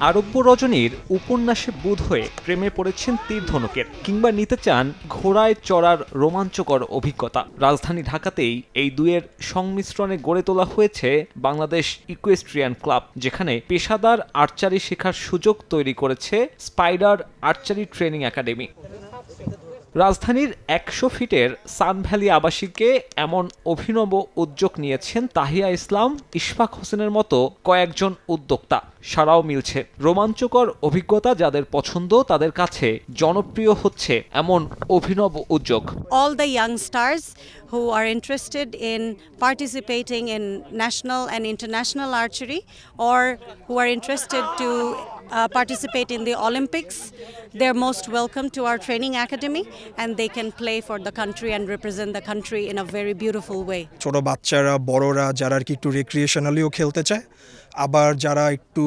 আরব্য রজনীর উপন্যাসে বুঁদ হয়ে প্রেমে পড়েছেন তীর ধনুকের, কিংবা নিতে চান ঘোড়ায় চড়ার রোমাঞ্চকর অভিজ্ঞতা। রাজধানী ঢাকাতেই এই দুয়ের সংমিশ্রণে গড়ে তোলা হয়েছে বাংলাদেশ ইকুয়েস্ট্রিয়ান ক্লাব, যেখানে পেশাদার আর্চারি শেখার সুযোগ তৈরি করেছে স্পাইডার আর্চারি ট্রেনিং একাডেমি। রাজধানীর ১০০ ফিটের সান ভ্যালি আবাসিকে এমন অভিনব উদ্যোগ নিয়েছেন তাহিয়া ইসলাম, ইশফাক হোসেনের মতো কয়েকজন উদ্যোক্তা। সাড়াও মিলছে। রোমাঞ্চকর অভিজ্ঞতা যাদের পছন্দ তাদের কাছে জনপ্রিয় হচ্ছে এমন অভিনব উদ্যোগ। All the youngsters who are interested in participating in national and international archery, or who are interested to participate in the Olympics, they're most welcome to our training academy, and they can play for the country and represent the country in a very beautiful way. ছোট বাচ্চারা, বড়রা যারা আর কি একটু রিক্রিয়েশনালিও খেলতে চায়, আবার যারা একটু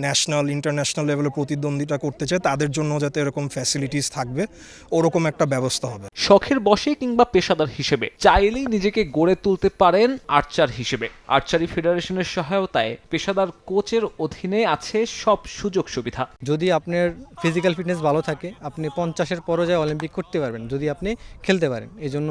ন্যাশনাল ইন্টারন্যাশনাল লেভেলে প্রতিদ্বন্দ্বিতা করতে চায় তাদের জন্য যাতে এরকম ফ্যাসিলিটিস থাকবে ওরকম একটা ব্যবস্থা হবে। শখের বশে কিংবা পেশাদার হিসেবে চাইলেই নিজেকে গড়ে তুলতে পারেন আর্চার হিসেবে। আর্চারি ফেডারেশনের সহায়তায় পেশাদার কোচের অধীনে আছে সব সুযোগ সুবিধা। যদি আপনার ফিজিক্যাল ফিটনেস ভালো থাকে, আপনি 50-এর পর্যায়ে অলিম্পিক করতে পারবেন যদি আপনি খেলতে পারেন। এই জন্য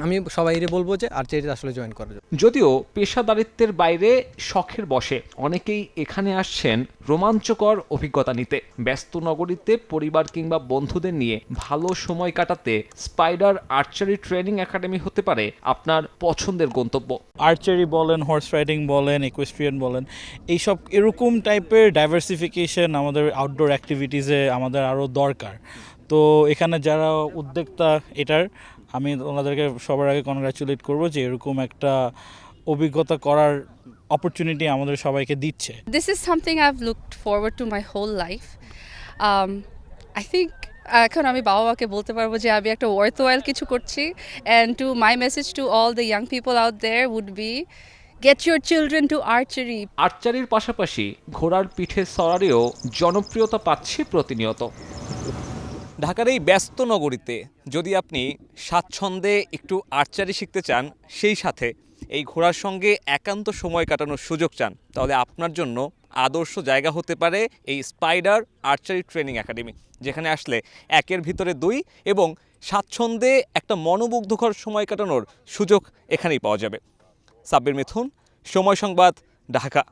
আমি সবাইকে বলবো যে আর্চারিতে আসলে জয়েন করার জন্য। যদিও পেশাদারিত্বের বাইরে শখের বশে অনেকেই এখানে আসছেন রোমাঞ্চকর অভিজ্ঞতা নিতে। ব্যস্ত নগরীতে পরিবার কিংবা বন্ধুদের নিয়ে ভালো সময় কাটাতে স্পাইডার আর্চারি ট্রেনিং একাডেমি হতে পারে আপনার পছন্দের গন্তব্য। আর্চারি বলেন, হর্স রাইডিং বলেন, ইকুয়েস্ট্রিয়ান বলেন, এইসব এরকম টাইপের ডাইভার্সিফিকেশন আমাদের আউটডোর অ্যাক্টিভিটিসে আমাদের আরও দরকার। তো এখানে যারা উদ্যোক্তা এটার, আমি ওনাদেরকে সবার আগে কনগ্রাচুলেট করব যে এরকম একটা অভিজ্ঞতা করার অপরচুনিটি আমাদের সবাইকে দিচ্ছে। This is something I've looked forward to my whole life. I think এখন আমি বাবা মাকে বলতে পারবো যে আমি একটা ওয়ার্থওয়াইল কিছু করছি। And to my message to all the young people out there would be get your children to archery. আর্চারির পাশাপাশি ঘোড়ার পিঠে সওয়ারিও জনপ্রিয়তা পাচ্ছে প্রতিনিয়ত। ঢাকার এই ব্যস্ত নগরীতে যদি আপনি স্বাচ্ছন্দ্যে একটু আর্চারি শিখতে চান, সেই সাথে এই ঘোড়ার সঙ্গে একান্ত সময় কাটানোর সুযোগ চান, তাহলে আপনার জন্য আদর্শ জায়গা হতে পারে এই স্পাইডার আর্চারি ট্রেনিং একাডেমি, যেখানে আসলে একের ভিতরে দুই এবং স্বাচ্ছন্দ্যে একটা মনোমুগ্ধকর সময় কাটানোর সুযোগ এখানেই পাওয়া যাবে। সাব্বির মিথুন, সময় সংবাদ, ঢাকা।